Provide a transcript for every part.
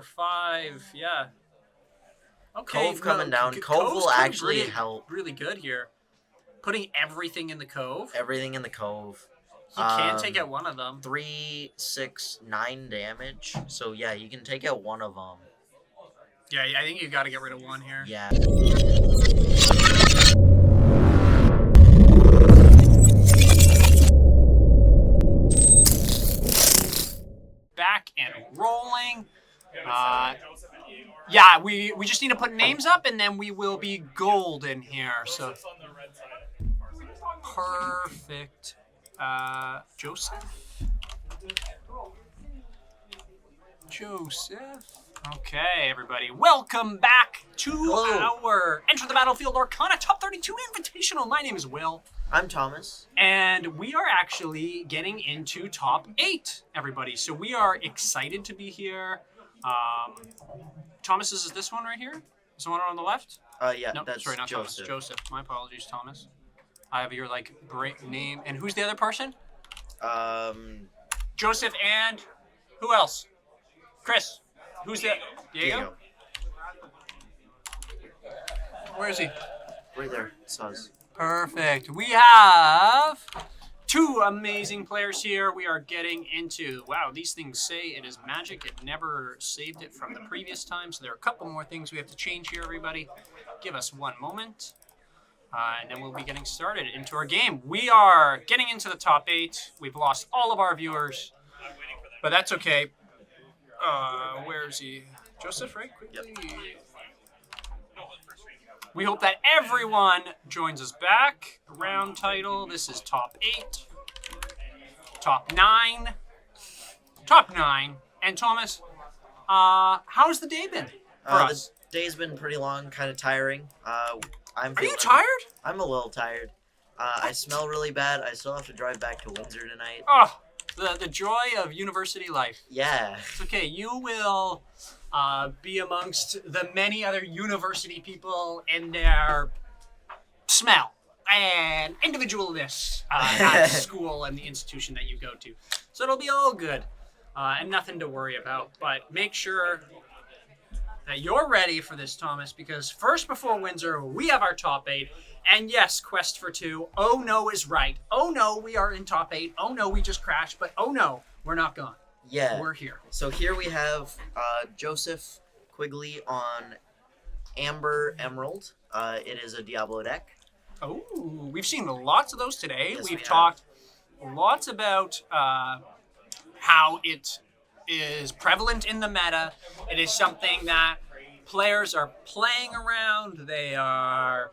4, 5. Yeah. Okay. Cove coming down. Cove Cove's will actually really, help. really good here. Putting everything in the Cove. Everything in the Cove. He can take out one of them. 3, 6, 9 damage. So yeah, you can take out one of them. Yeah, I think you got to get rid of one here. Yeah. Back and rolling. Yeah, we just need to put names up, and then we will be golden here. So perfect. Joseph. Okay, everybody. Welcome back to our Enter the Battlefield Lorcana Top 32 Invitational. My name is Will. I'm Thomas. And we are actually getting into Top 8, everybody. So we are excited to be here. Thomas, is this one right here? Is the one on the left? Yeah, no, that's sorry, not Joseph. Thomas. Joseph. My apologies, Thomas. I have your, great name. And who's the other person? Joseph and who else? Chris. Who's the... Diego? Where is he? Right there. Suz. Perfect. We have two amazing players here. We are getting into... Wow, these things say it is magic. It never saved it from the previous time, so there are a couple more things we have to change here, everybody. Give us one moment. And then we'll be getting started into our game. We are getting into the top 8. We've lost all of our viewers, but that's okay. Where is he? Joseph, right? Quickly. Yep. We hope that everyone joins us back. Round title. This is top 8. Top 9. Top 9. And Thomas, how's the day been for us? The day's been pretty long, kind of tiring. Are you tired? I'm a little tired. I smell really bad. I still have to drive back to Windsor tonight. Oh, the joy of university life. Yeah. It's okay. You will be amongst the many other university people and their smell and individualness at school and the institution that you go to. So it'll be all good and nothing to worry about. But make sure that you're ready for this, Thomas, because first before Windsor, we have our top 8. And yes, Quest for 2. Oh no is right. Oh no, we are in top 8. Oh no, we just crashed. But oh no, we're not gone. Yeah. We're here. So here we have Joseph Quigley on Amber Emerald. It is a Diablo deck. Oh, we've seen lots of those today. Yes, we've talked lots about how it is prevalent in the meta. It is something that players are playing around. They are...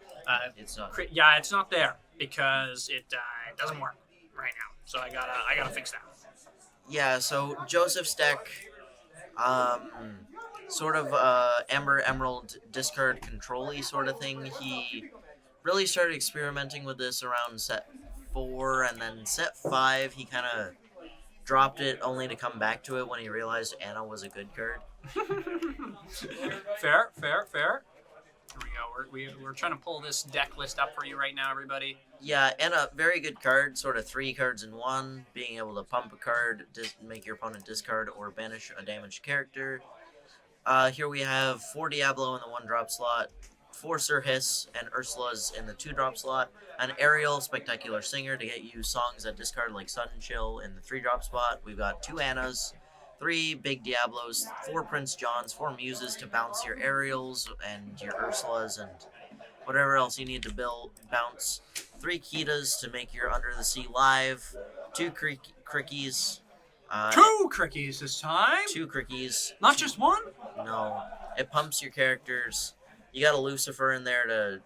it's not. Yeah, it's not there because it doesn't work right now. So I gotta fix that. Yeah, so Joseph's deck, sort of Amber Emerald discard control-y sort of thing. He really started experimenting with this around set 4, and then set 5 he kind of dropped it only to come back to it when he realized Anna was a good card. Fair. Here we go. We're trying to pull this deck list up for you right now, everybody. Yeah, and a very good card, sort of 3 cards in one, being able to pump a card, make your opponent discard, or banish a damaged character. Here we have 4 Diablo in the 1-drop slot, 4 Sir Hiss and Ursula's in the 2-drop slot, an Ariel Spectacular Singer to get you songs that discard like Sun Chill in the 3-drop spot. We've got 2 Annas, 3 Big Diablos, 4 Prince Johns, 4 Muses to bounce your Ariels and your Ursulas and whatever else you need to bounce, 3 Kitas to make your Under the Sea live, 2 Crickies. 2 Crickies this time? 2 Crickies. Not just one? No. It pumps your characters. You got a Lucifer in there to...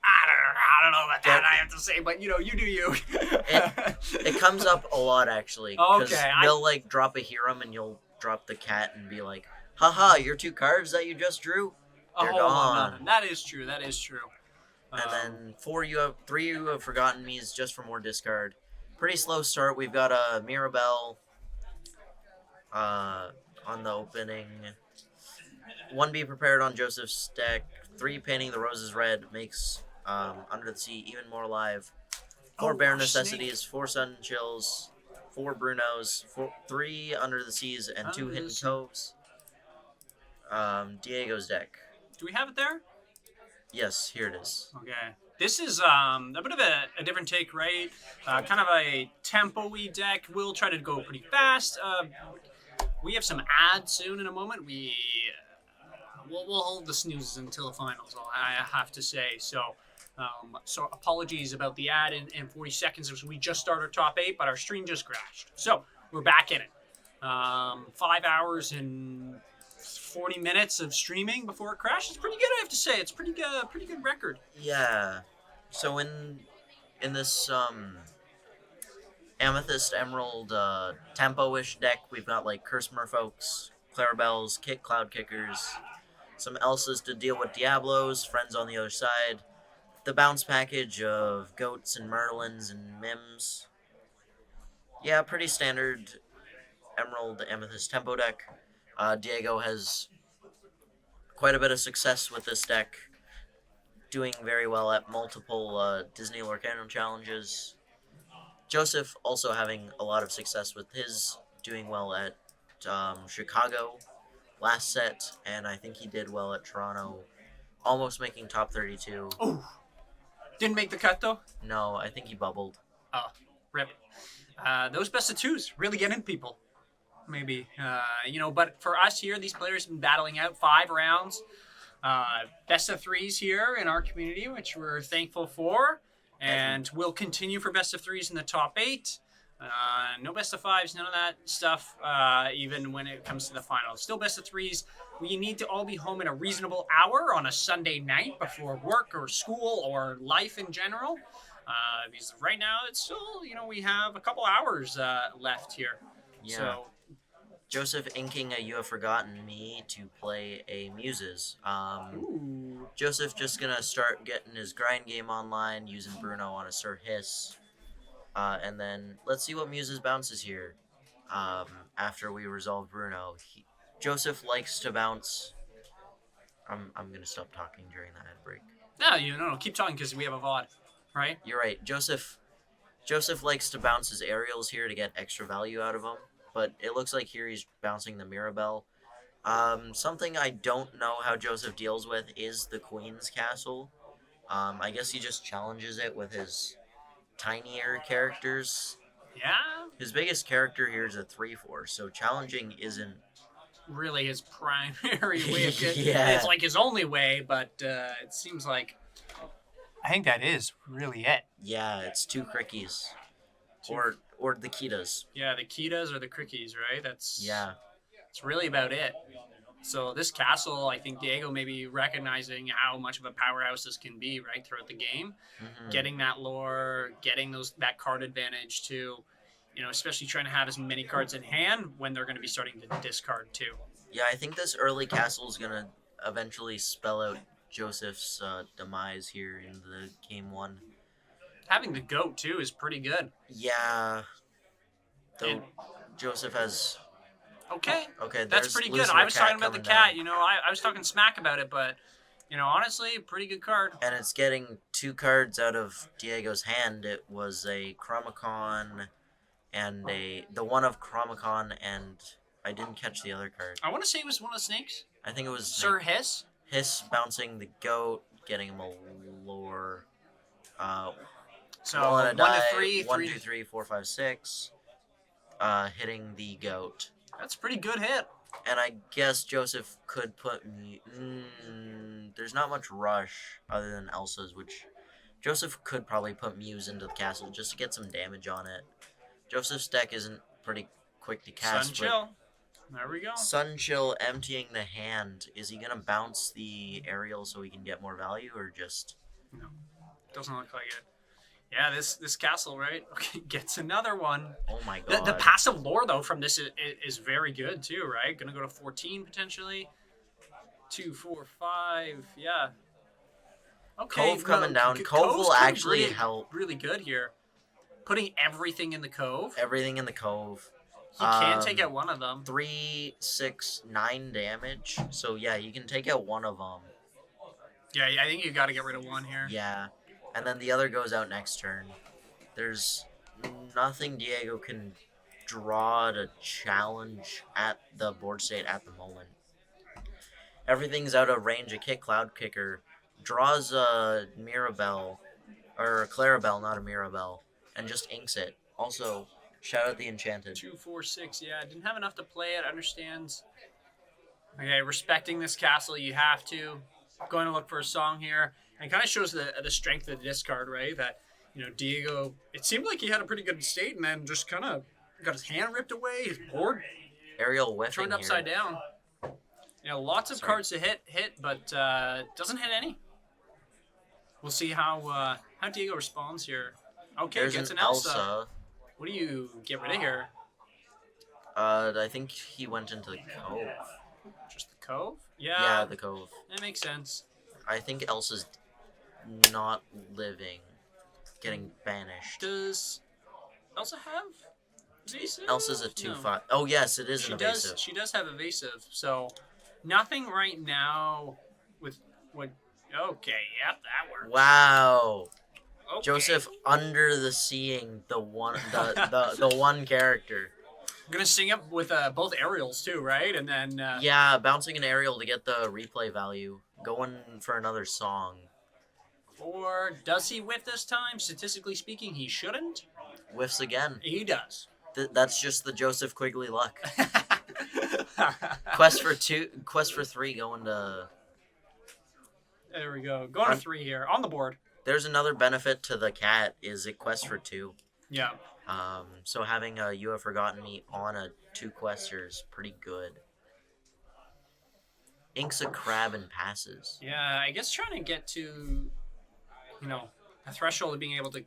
I don't know about that, I have to say, but you do you. it comes up a lot, actually. Okay. They'll, drop a Hiram and you'll drop the cat and be like, haha, your 2 cards that you just drew? They're gone. That is true. And then 3 you have forgotten me is just for more discard. Pretty slow start. We've got a Mirabelle on the opening. 1 Be Prepared on Joseph's deck. 3 Painting the Roses Red makes Under the Sea even more alive. 4 Bare Necessities, 4 Sun Chills, 4 Brunos, 3 Under the Seas, and 2 Hidden Coves. Diego's deck. Do we have it there? Yes, here it is. Okay. This is a bit of a different take, right? Kind of a tempo-y deck. We'll try to go pretty fast. We have some ads soon in a moment. We'll hold the snoozes until the finals, I have to say. So apologies about the ad in 40 seconds as we just started our top 8, but our stream just crashed. So we're back in it. 5 hours and 40 minutes of streaming before it crashed. It's pretty good, I have to say. It's pretty good record. Yeah. So in this Amethyst Emerald tempo-ish deck, we've got like Curse Merfolks, Clarabelles, Kick Cloud Kickers, some Elsas to deal with Diablos, friends on the other side, the bounce package of Goats and Merlins and Mims. Yeah, pretty standard Emerald Amethyst tempo deck. Diego has quite a bit of success with this deck, doing very well at multiple Disney Lorcana challenges. Joseph also having a lot of success with his, doing well at Chicago last set, and I think he did well at Toronto, almost making top 32. Oh, didn't make the cut though. No, I think he bubbled. Oh, rip. Those best of twos really get in people. Maybe. But for us here, these players have been battling out 5 rounds. Best of threes here in our community, which we're thankful for. And we'll continue for best of threes in the top 8. No best of fives, none of that stuff, even when it comes to the finals. Still best of threes. We need to all be home in a reasonable hour on a Sunday night before work or school or life in general. Because right now it's still, we have a couple hours left here. Yeah. So, Joseph inking a You Have Forgotten Me to play a Muses. ooh. Joseph just gonna start getting his grind game online using Bruno on a Sir Hiss. And then let's see what Muses bounces here. After we resolve Bruno, Joseph likes to bounce. I'm gonna stop talking during the ad break. No, keep talking because we have a VOD, right? You're right. Joseph likes to bounce his aerials here to get extra value out of them, but it looks like here he's bouncing the Mirabelle. Something I don't know how Joseph deals with is the Queen's Castle. I guess he just challenges it with his tinier characters. Yeah, His biggest character here is a 3/4, so challenging isn't really his primary way of getting. Yeah. It's like his only way, but it seems like. I think that is really it. Yeah, it's 2 crickies. Or the Kitas. Yeah, the Kitas or the Crickies, right? That's It's really about it. So this castle, I think Diego may be recognizing how much of a powerhouse this can be, right, throughout the game. Mm-hmm. Getting that lore, getting that card advantage too. Especially trying to have as many cards in hand when they're going to be starting to discard too. Yeah, I think this early castle is going to eventually spell out Joseph's demise here in the game 1. Having the goat too is pretty good. Yeah. Though Joseph has... Okay, Okay, that's pretty good. I was talking about the cat. I was talking smack about it, but honestly, pretty good card. And it's getting 2 cards out of Diego's hand. It was a Chromacon and the one of Chromacon, and I didn't catch the other card. I want to say it was one of the snakes. I think it was Sir Hiss. Hiss bouncing the goat, getting him a lore. So rolling a 1 die, to 3, 1, 2, 3, 4, 5, 6. Hitting the goat. That's a pretty good hit. And I guess Joseph could put me. There's not much rush other than Elsa's, which Joseph could probably put Muse into the castle just to get some damage on it. Joseph's deck isn't pretty quick to cast. Sun Chill. There we go. Sun Chill emptying the hand. Is he gonna bounce the aerial so he can get more value, or just? No, doesn't look like it. Yeah, this castle, right? Okay, gets another one. Oh my god. The passive lore, though, from this is very good, too, right? Gonna go to 14, potentially. 2, 4, 5, yeah. Okay. Cove coming down. Cove will actually help. Really good here. Putting everything in the Cove. Everything in the Cove. He can take out one of them. 3, 6, 9 damage. So, yeah, you can take out one of them. Yeah, I think you got to get rid of one here. Yeah. And then the other goes out next turn. There's nothing Diego can draw to challenge at the board state at the moment. Everything's out of range. A Kit Cloud Kicker draws a Mirabelle, or a Clarabelle, not a Mirabelle, and just inks it. Also, shout out the Enchanted. 2, 4, 6. Yeah, didn't have enough to play it. Understands. Okay, respecting this castle, you have to. Going to look for a song here. And kind of shows the strength of the discard, right? That, Diego, it seemed like he had a pretty good state and then just kind of got his hand ripped away. His board Aerial whiffing turned upside here. down. Lots of cards to hit, but doesn't hit any. We'll see how Diego responds here. Okay, There's gets an an Elsa. Elsa. What do you get rid of here? I think he went into the Cove. Just the Cove? Yeah, the Cove. That makes sense. I think Elsa's not living, getting banished. Does Elsa have evasive? Elsa's a 2/5. Oh yes, it is an evasive. She does have evasive. So nothing right now with what. Okay, yep, that works. Wow. Okay. Joseph under the seeing the one the one character. I'm gonna sing it with both aerials too, right? And then Yeah, bouncing an aerial to get the replay value. Going for another song. Or does he whiff this time? Statistically speaking, he shouldn't. Whiffs again. He does. That's just the Joseph Quigley luck. Quest for 3 going to. There we go. Going to 3 here on the board. There's another benefit to the cat is it quest for 2. Yeah. So having a You Have Forgotten Me on a 2 quester is pretty good. Inks a crab and passes. Yeah, I guess trying to get to, a threshold of being able to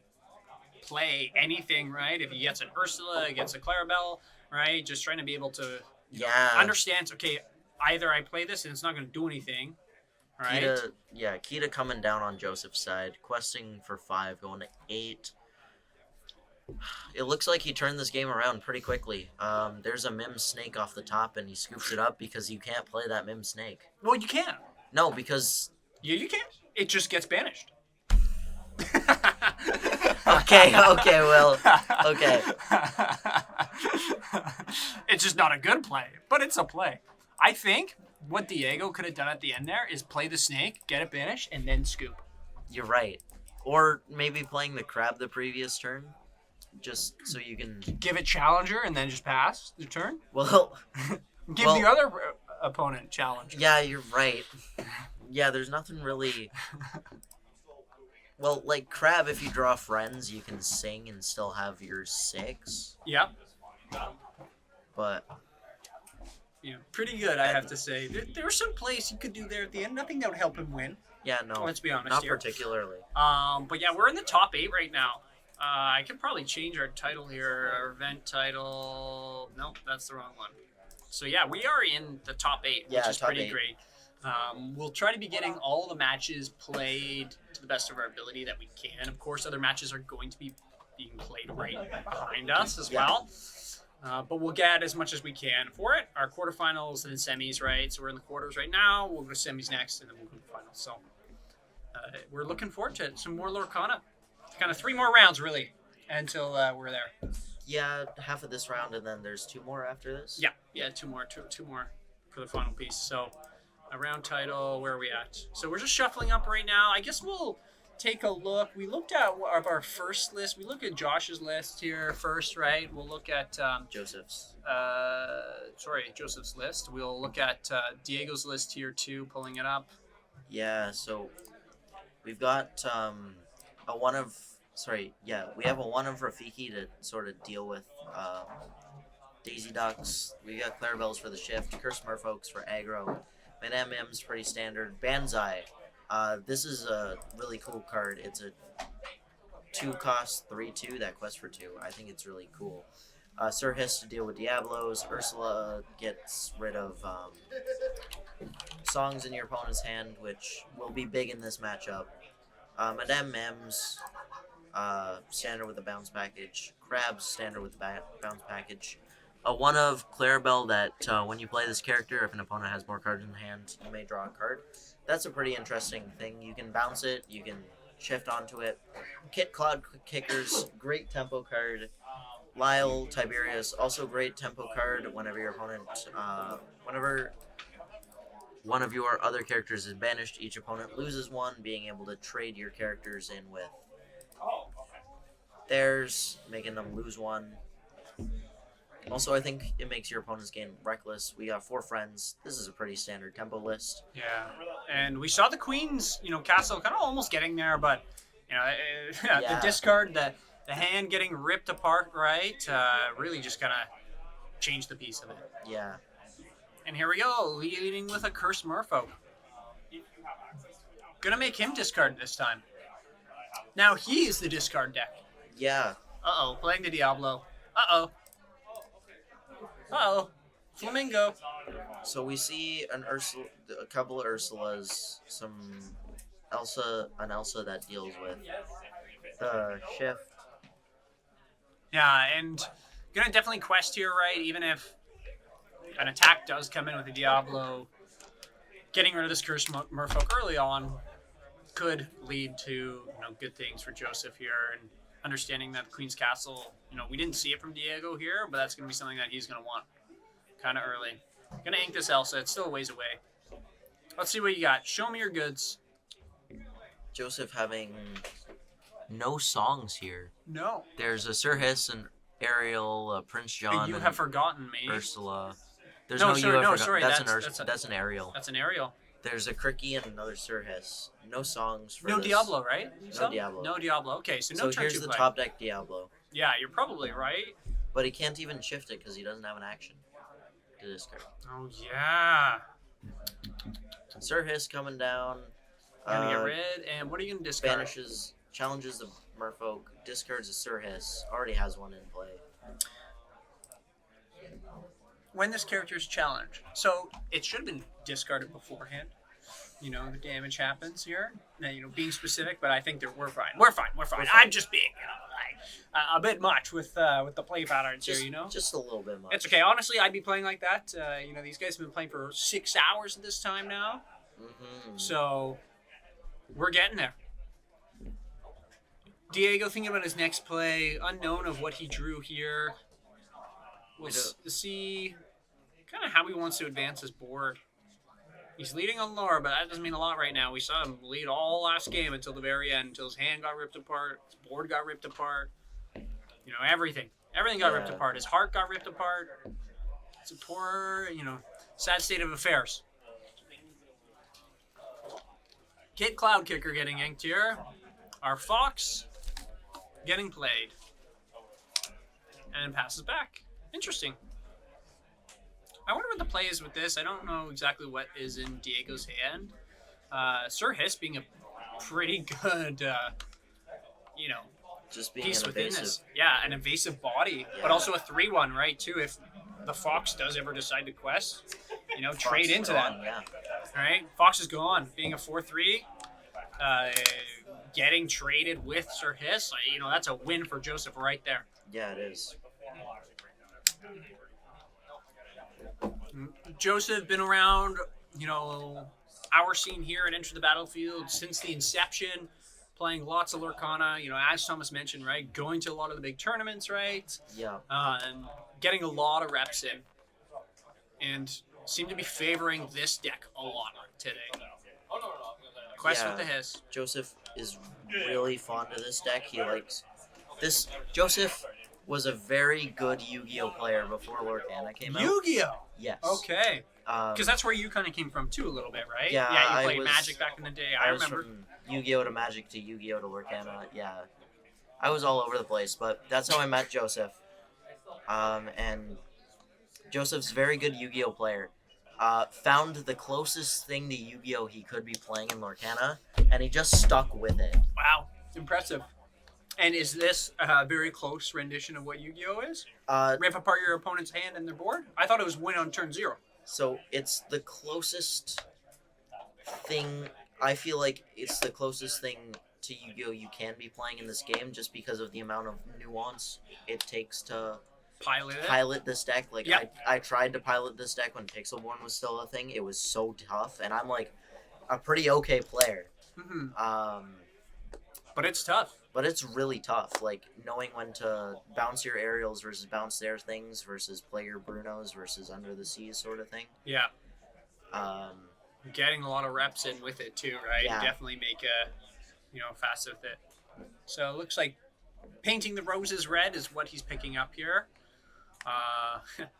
play anything, right? If he gets an Ursula, gets a Clarabelle, right? Just trying to be able to understand, okay, either I play this and it's not going to do anything, right? Kita coming down on Joseph's side, questing for 5, going to 8. It looks like he turned this game around pretty quickly. There's a Mim Snake off the top, and he scoops it up because you can't play that Mim Snake. Well, you can. No, because... Yeah, you can. It just gets banished. Okay, well, okay. It's just not a good play, but it's a play. I think what Diego could have done at the end there is play the snake, get it banished, and then scoop. You're right. Or maybe playing the crab the previous turn. Just so you can give it challenger and then just pass the turn. Well, give the other opponent challenge. Yeah, you're right. Yeah, there's nothing really. Well, like crab, if you draw friends, you can sing and still have your 6. Yep. But pretty good, I have to say. There were some plays he could do there at the end. Nothing that would help him win. Yeah, no. Let's be honest not here. Particularly. But yeah, we're in the top 8 right now. I could probably change our title here. Our event title. Nope, that's the wrong one. So yeah, we are in the top 8, which is pretty great. We'll try to be getting all the matches played to the best of our ability that we can. Of course, other matches are going to be being played right behind us as well. But we'll get as much as we can for it. Our quarterfinals and semis, right? So we're in the quarters right now. We'll go to semis next, and then we'll go to the finals. So we're looking forward to it. Some more Lorcana. Kind of 3 more rounds, really, until we're there. Yeah, half of this round, and then there's 2 more after this? Yeah, 2 more for the final piece. So, a round title, where are we at? So, we're just shuffling up right now. I guess we'll take a look. We looked at our first list. We look at Josh's list here first, right? We'll look at Joseph's list. We'll look at Diego's list here, too, pulling it up. Yeah, so we've got... we have a one of Rafiki to sort of deal with Daisy Ducks. We got Clarabelles for the shift, Curse Merfolks for aggro, Madame M's pretty standard, Banzai. This is a really cool card. It's a 2-cost 3/2 that quest for 2. I think it's really cool. Sir Hiss to deal with Diablos. Ursula gets rid of songs in your opponent's hand, which will be big in this matchup. Madame M's standard with a bounce package. Crab's standard with a bounce package. A one of Clarabelle that when you play this character, if an opponent has more cards in hand, you may draw a card. That's a pretty interesting thing. You can bounce it, you can shift onto it. Kit Cloud Kickers, great tempo card. Lyle Tiberius, also great tempo card whenever your opponent, whenever one of your other characters is banished. Each opponent loses one, being able to trade your characters in with theirs, making them lose one. Also, I think it makes your opponent's game reckless. We got 4 friends. This is a pretty standard tempo list. Yeah, and we saw the Queen's, castle kind of almost getting there, but the discard, the hand getting ripped apart, right? Really just kind of changed the piece of it. Yeah. And here we go, leading with a Cursed Merfolk. Gonna make him discard this time. Now he is the discard deck. Yeah. Uh-oh, playing the Diablo. Uh-oh. Uh-oh. Flamingo. So we see a couple of Ursulas, an Elsa that deals with the shift. Yeah, and gonna definitely quest here, right? Even if an attack does come in with a Diablo, getting rid of this Cursed Merfolk early on could lead to good things for Joseph here, and understanding that the Queen's Castle, we didn't see it from Diego here, but that's going to be something that he's going to want kind of early. Going to ink this Elsa. It's still a ways away. Let's see what you got. Show me your goods. Joseph having no songs here. No. There's a Sir Hiss, and Ariel, Prince John, You have forgotten me. Ursula. There's No, no, sorry, you have no, forgotten. sorry, That's an Ariel. That's an Ariel. There's a Cricky and another Sir Hiss. No songs for No this. Diablo, right? No Diablo. No Diablo. Okay, so no So turn here's 2 the play. top deck Diablo. Yeah, you're probably right. But he can't even shift it because he doesn't have an action to discard. Oh, yeah. Sir Hiss coming down. Gonna get rid, and what are you gonna discard? Challenges the Merfolk, discards a Sir Hiss, already has one in play. When this character is challenged, so it should have been discarded beforehand. The damage happens here. Being specific, but I think we're fine. We're fine. I'm just being, a bit much with the play patterns here. Just a little bit much. It's okay. Honestly, I'd be playing like that. These guys have been playing for 6 hours at this time now, so we're getting there. Diego thinking about his next play, unknown of what he drew here. We'll see kind of how he wants to advance his board. He's leading on Laura, but that doesn't mean a lot right now. We saw him lead all last game until the very end, until his hand got ripped apart, his board got ripped apart. Everything. Everything got ripped apart. His heart got ripped apart. It's a poor, sad state of affairs. Kid Cloud Kicker getting inked here. Our Fox getting played. And passes back. Interesting. I wonder what the play is with this. I don't know exactly what is in Diego's hand. Sir Hiss being a pretty good, just being piece an within evasive. this. Yeah, an evasive body, but also a 3/1, right? Too, if the Fox does ever decide to quest, trade into gone, that. Yeah. All right, Fox is gone. Being a 4/3, getting traded with Sir Hiss, that's a win for Joseph right there. Yeah, it is. Joseph been around, our scene here at Enter the Battlefield since the inception, playing lots of Lorcana, as Thomas mentioned, right? Going to a lot of the big tournaments, right? Yeah. And getting a lot of reps in. And seem to be favoring this deck a lot today. Quest with the Hiss. Joseph is really fond of this deck. He likes this. Joseph was a very good Yu-Gi-Oh player before Lorcana came out. Yu-Gi-Oh! Yes. Okay. Because that's where you kind of came from too a little bit, right? Yeah, you I played was- Magic back in the day. I I was remember. from Yu-Gi-Oh to Magic to Yu-Gi-Oh to Lorcana. Yeah, I was all over the place, but that's how I met Joseph. And Joseph's a very good Yu-Gi-Oh player. Found the closest thing to Yu-Gi-Oh he could be playing in Lorcana, and he just stuck with it. Wow, impressive. And is this a very close rendition of what Yu-Gi-Oh is? Rip apart your opponent's hand and their board? I thought it was win on turn 0. So it's the closest thing. I feel like it's the closest thing to Yu-Gi-Oh you can be playing in this game, just because of the amount of nuance it takes to pilot this deck. Like, Yep. I tried to pilot this deck when Pixelborn was still a thing. It was so tough, and I'm like a pretty okay player. Mm-hmm. But it's tough. But it's really tough, like knowing when to bounce your aerials versus bounce their things versus play your Brunos versus Under the Seas sort of thing. Yeah. Getting a lot of reps in with it too, right? Yeah. Definitely make a fast with it. So it looks like painting the roses red is what he's picking up here.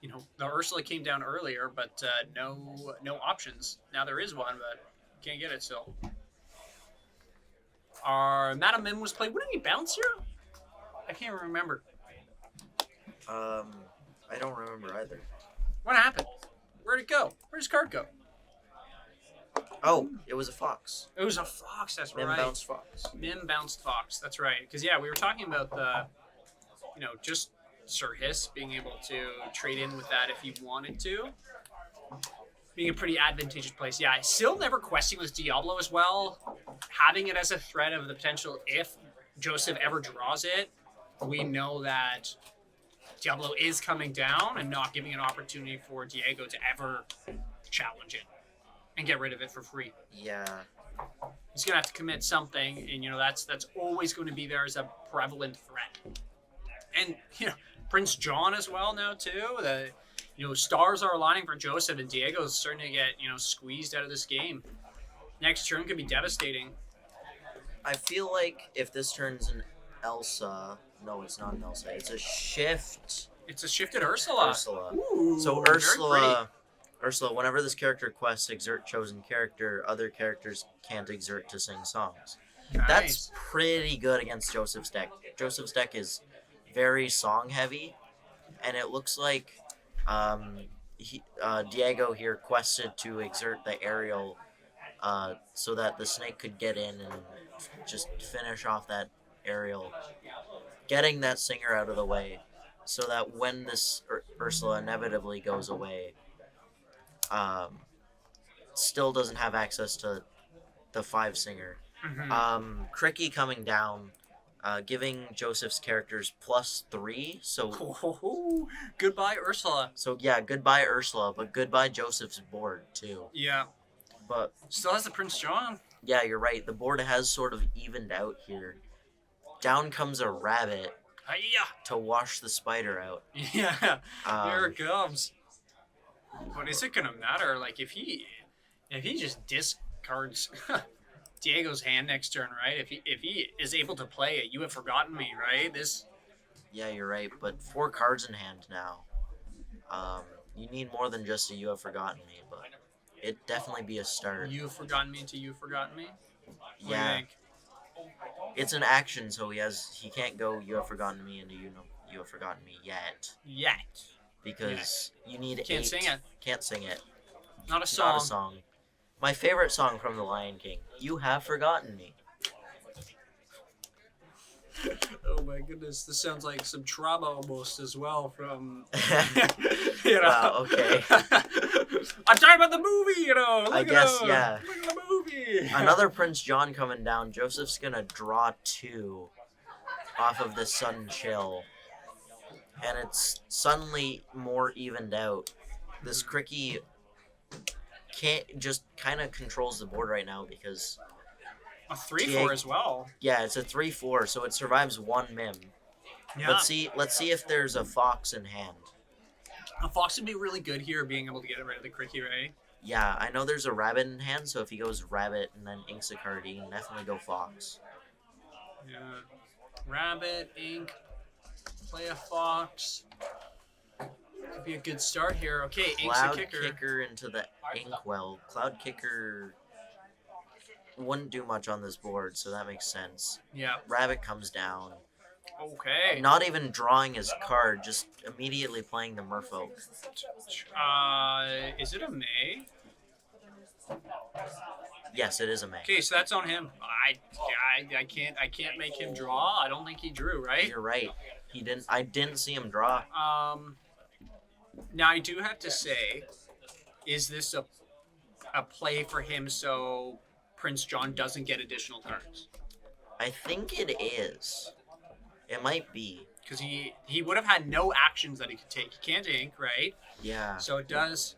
The Ursula came down earlier, but no options. Now there is one, but can't get it still. Our Madame Mim was played. Wouldn't he bounce here? I can't remember. I don't remember either. What happened? Where'd it go? Where'd his card go? Oh, it was a fox. It was a fox. That's Mim right. bounced fox. Mim bounced fox. That's right. Because we were talking about the, just Sir Hiss being able to trade in with that if he wanted to. Being a pretty advantageous place. Yeah, still never questing with Diablo as well. Having it as a threat of the potential if Joseph ever draws it, we know that Diablo is coming down and not giving an opportunity for Diego to ever challenge it and get rid of it for free. Yeah. He's gonna have to commit something, and that's always going to be there as a prevalent threat. And Prince John as well now too. The stars are aligning for Joseph, and Diego's starting to get squeezed out of this game. Next turn could be devastating. I feel like if this turns an Elsa, no, it's not an Elsa. It's a shift. It's a shifted Ursula. Ooh, So very Ursula, whenever this character quests exert chosen character, other characters can't exert to sing songs. pretty. Nice. That's pretty good against Joseph's deck. Joseph's deck is very song heavy, and it looks like Diego here quested to exert the aerial so that the snake could get in and just finish off that aerial, getting that singer out of the way so that when this Ursula inevitably goes away, still doesn't have access to the 5 singer. Mm-hmm. Cricky coming down, giving Joseph's characters +3. So goodbye, Ursula. So yeah, goodbye Ursula, but goodbye Joseph's board too. Yeah. But Still has the Prince John. yeah, you're right. The board has sort of evened out here. Down comes a rabbit Hiya. to wash the spider out. Yeah. Here it comes. But is it gonna matter? Like if he just discards Diego's hand next turn, right? If he is able to play it, you have forgotten me, right? Yeah, you're right. But 4 cards in hand now. You need more than just a you have forgotten me, but it'd definitely be a start. You have forgotten me until you've forgotten me. What do you Yeah, think? it's an action, so he can't go you have forgotten me into you have forgotten me yet. Yet. Because you need Can't 8. sing it. Can't sing it. Not a song. Not a song. My favorite song from The Lion King. You have forgotten me. Oh my goodness, this sounds like some trauma almost as well from Wow, okay. I'm talking about the movie, Look I at guess, him. yeah. Look at the movie. Another Prince John coming down. Joseph's gonna draw 2 off of this sudden chill. And it's suddenly more evened out. This Cricky just kind of controls the board right now because A 3/4 as well. yeah, it's a 3/4, so it survives 1 Mim. Yeah. Let's see if there's a fox in hand. A fox would be really good here, being able to get rid of the Cricky, right? Yeah, I know there's a rabbit in hand, so if he goes rabbit and then inks a card, he can definitely go fox. Yeah. Rabbit, ink, play a fox. Could be a good start here. Okay, ink's a Cloud kicker. kicker into the inkwell. Cloud kicker wouldn't do much on this board, so that makes sense. Yeah. Rabbit comes down. Okay. Not even drawing his card, just immediately playing the Merfolk. Is it a May? Yes, it is a May. Okay, so that's on him. I can't make him draw. I don't think he drew, right? You're right. I didn't see him draw. Now I do have to say, is this a play for him so Prince John doesn't get additional cards? I think it is. It might be. Because he would have had no actions that he could take. He can't ink, right? Yeah. So it does.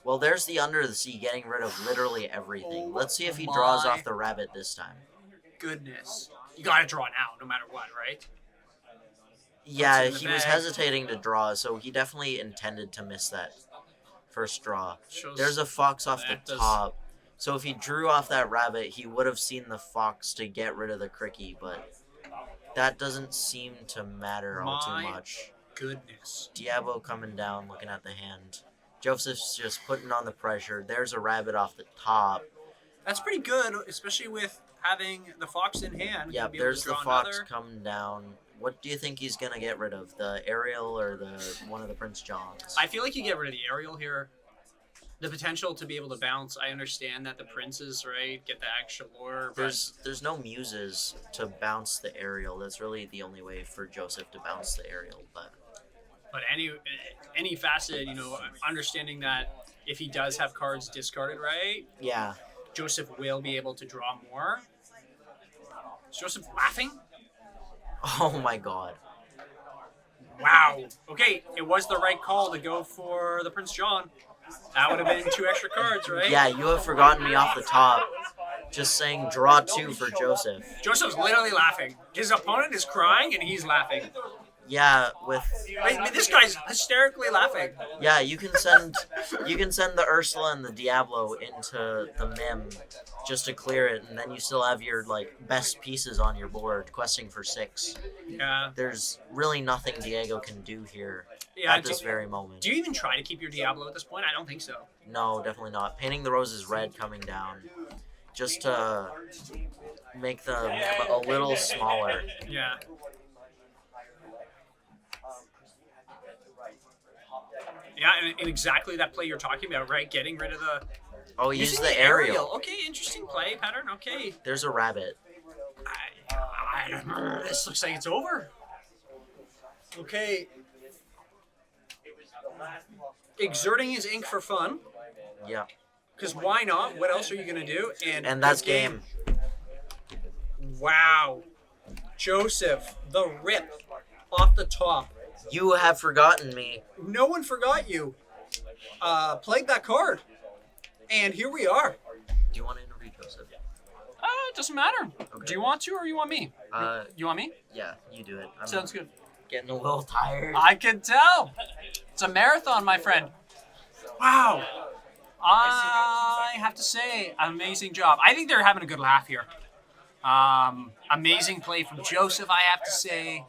Well, there's the Under the Sea getting rid of literally everything. Oh Let's see if he draws my off the rabbit this time. Goodness. You gotta draw now, no matter what, right? Yeah, in the he was bag. hesitating to draw, so he definitely intended to miss that first draw. Shows There's a fox off the that does- top. So if he drew off that rabbit, he would have seen the fox to get rid of the cricky, but that doesn't seem to matter all too My much. goodness. Diablo coming down, looking at the hand. Joseph's just putting on the pressure. There's a rabbit off the top. That's pretty good, especially with having the fox in hand. Yeah, You'll be able there's to the draw fox another. coming down. What do you think he's gonna get rid of? The Ariel or the one of the Prince Johns? I feel like you get rid of the aerial here. The potential to be able to bounce. I understand that the princes, right, get the extra lore. But There's no muses to bounce the Ariel. That's really the only way for Joseph to bounce the Ariel. But any facet, understanding that if he does have cards discarded, right, Yeah. Joseph will be able to draw more. Is Joseph laughing? Oh my God. Wow. Okay, it was the right call to go for the Prince John. That would have been 2 extra cards, right? Yeah, you have forgotten me off the top. Just saying draw 2 for Joseph. Joseph's literally laughing. His opponent is crying and he's laughing. Yeah, with This guy's hysterically laughing. yeah, you can send the Ursula and the Diablo into the Mim just to clear it, and then you still have your best pieces on your board questing for 6. Yeah. There's really nothing Diego can do here Yeah. at this very moment. Do you even try to keep your Diablo at this point? I don't think so. No, definitely not. Painting the roses red coming down just to make the Mim a little smaller. Yeah. Yeah, and exactly that play you're talking about, right? Getting rid of the... Oh, use using the aerial. Okay, interesting play pattern. Okay. There's a rabbit. This looks like it's over. Okay. Exerting his ink for fun. Yeah. Because why not? What else are you going to do? And that's game. Wow. Joseph, the rip off the top. You have forgotten me. No one forgot you. Played that card. And here we are. Do you want to interview Joseph? It doesn't matter. Okay. Do you want to or you want me? Uh, You want me? yeah, you do it. I'm Sounds good. getting a little tired. I can tell. It's a marathon, my friend. Wow. I have to say, amazing job. I think they're having a good laugh here. Amazing play from Joseph, I have to say.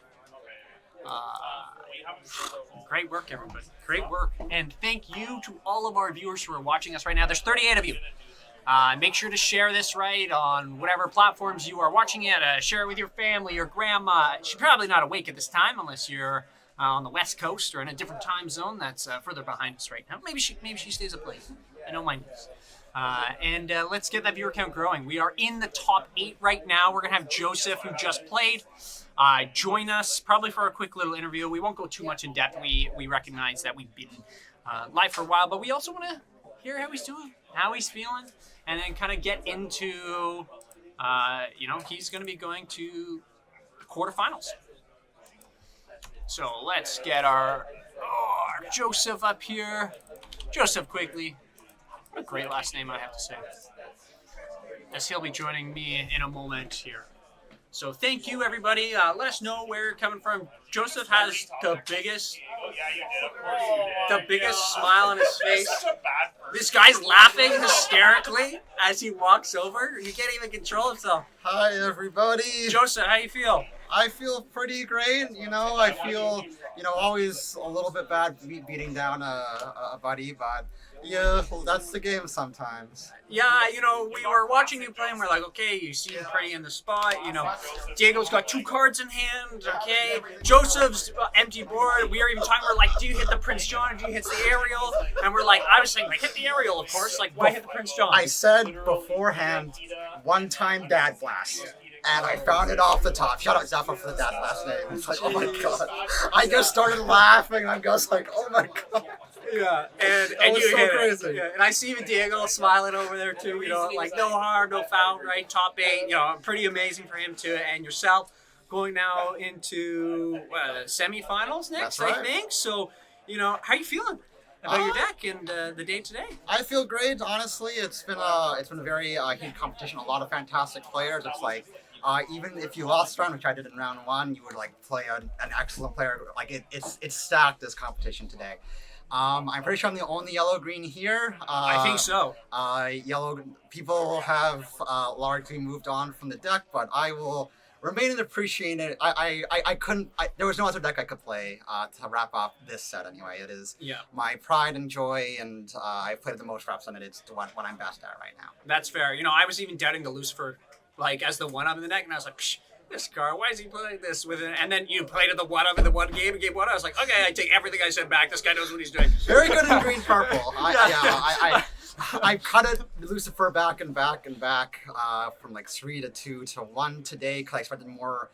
Great work, everybody. Great work. And thank you to all of our viewers who are watching us right now. There's 38 of you. Make sure to share this, right, on whatever platforms you are watching it. Share it with your family, your grandma. She's probably not awake at this time unless you're on the West Coast or in a different time zone that's further behind us right now. Maybe she stays up late. I don't mind this. And let's get that viewer count growing. We are in the top 8 right now. We're going to have Joseph, who just played, join us probably for a quick little interview. We won't go too much in depth. We recognize that we've been live for a while, but we also want to hear how he's doing, how he's feeling, and then kind of get into, he's going to be going to the quarterfinals. So let's get our Joseph up here. Joseph Quigley. What a great last name, I have to say. As he'll be joining me in a moment here. So thank you, everybody. Let us know where you're coming from. Joseph has the biggest smile on his face. This guy's laughing hysterically as he walks over. He can't even control himself. Hi, everybody. Joseph, how you feel? I feel pretty great. I feel, always a little bit bad beating down a buddy, but yeah, well, that's the game sometimes. Yeah, we were watching you play and we're like, okay, you seem pretty in the spot. Diego's got 2 cards in hand, okay? Joseph's empty board. We are even talking, we're like, do you hit the Prince John or do you hit the Ariel? And we're like, I was saying, hit the Ariel, of course. Why hit the Prince John? I said beforehand, one-time dad blast. And I found it off the top. Shout out Zappa for the dad blast name. It's like, oh my god. I just started laughing. I'm just like, oh my god. Yeah, and was you so hit crazy. it. Yeah, and I see even Diego smiling over there too. No harm, no foul, right? Top 8. Pretty amazing for him too. And yourself going now into semifinals next, That's right. I think. So, how are you feeling about your deck and the day today? I feel great. Honestly, it's been a very heated competition. A lot of fantastic players. It's like even if you lost round, which I did in round 1, you would play an excellent player. It's stacked, this competition today. I'm pretty sure I'm the only yellow-green here. I think so. Yellow people have largely moved on from the deck, but I will remain and appreciate it. I couldn't. There was no other deck I could play to wrap up this set anyway. It is my pride and joy, and I've played the most reps on it. It's what I'm best at right now. That's fair. You know, I was even doubting the Lucifer, like, as the 1-up in the deck, and I was like, psh, this card, why is he playing this with it? And then you played it the 1-up in the one game, in game 1. I was like, okay, I take everything I said back. This guy knows what he's doing. Very good in green purple. I cut it Lucifer back and back and back from like 3 to 2 to 1 today because I expected more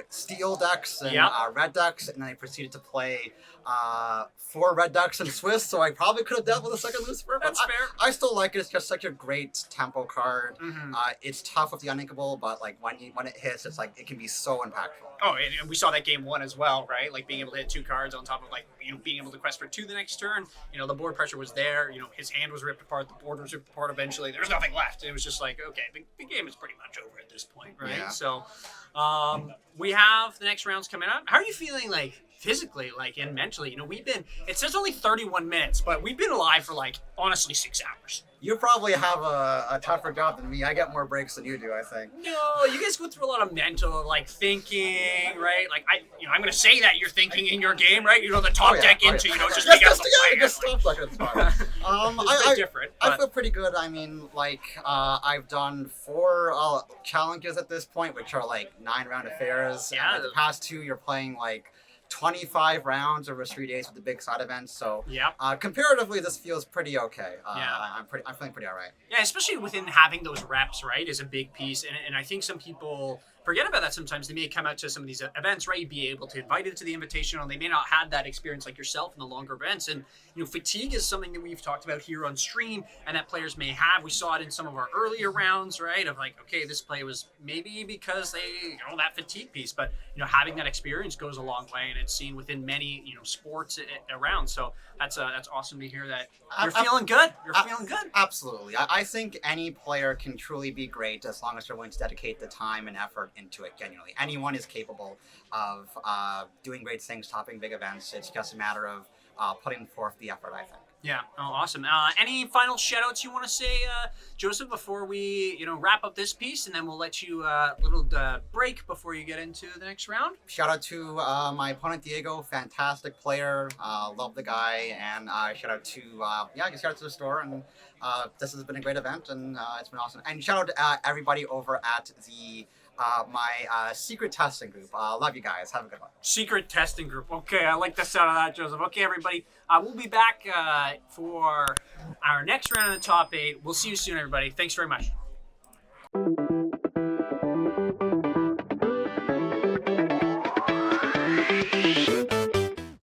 steel decks and red decks, and then I proceeded to play 4 red decks and Swiss, so I probably could have dealt with a second Lucifer. But That's fair. I still like it. It's just such a great tempo card. Mm-hmm. It's tough with the uninkable, but like when it hits, it's like it can be so impactful. Oh, and we saw that game 1 as well, right? Like being able to hit 2 cards on top of like being able to quest for 2 the next turn. The board pressure was there. His hand was ripped apart. The board was ripped apart. Eventually, there was nothing left. It was just like, okay, the game is pretty much over at this point, right? Yeah. So, we have the next rounds coming up. How are you feeling, like physically, like and mentally? It says only 31 minutes, but we've been alive for like honestly 6 hours. You probably have a tougher job than me. I get more breaks than you do, I think. No, you guys go through a lot of mental, like, thinking, right? Like, I'm going to say that you're thinking in your game, right? The top deck into, just make out the plan. Just stuff like it's fine. It's a bit different. I feel pretty good. I mean, like, I've done 4 challenges at this point, which are, like, 9-round affairs. Yeah. And the past 2, you're playing, like, 25 rounds over 3 days with the big side events. So comparatively, this feels pretty okay. I'm feeling pretty all right. Yeah, especially within having those reps, right, is a big piece. And I think some people forget about that sometimes. They may come out to some of these events, right, be able to invite it to the Invitational, and they may not have that experience like yourself in the longer events. And, fatigue is something that we've talked about here on stream and that players may have. We saw it in some of our earlier rounds, right, of like, okay, this play was maybe because they, that fatigue piece. But, having that experience goes a long way, and it's seen within many, sports around. So that's awesome to hear that you're feeling good. You're feeling good. Absolutely. I think any player can truly be great as long as they're willing to dedicate the time and effort into it genuinely. Anyone is capable of doing great things, topping big events. It's just a matter of putting forth the effort, I think. Yeah. Oh, awesome. Any final shout-outs you want to say, Joseph, before we, wrap up this piece, and then we'll let you a little break before you get into the next round? Shout out to my opponent, Diego. Fantastic player. Love the guy. And shout out to, shout out to the store. And this has been a great event, and it's been awesome. And shout out to everybody over at the my secret testing group. Love you guys. Have a good one. Secret testing group. Okay, I like the sound of that, Joseph. Okay, everybody. We'll be back for our next round of the top 8. We'll see you soon, everybody. Thanks very much.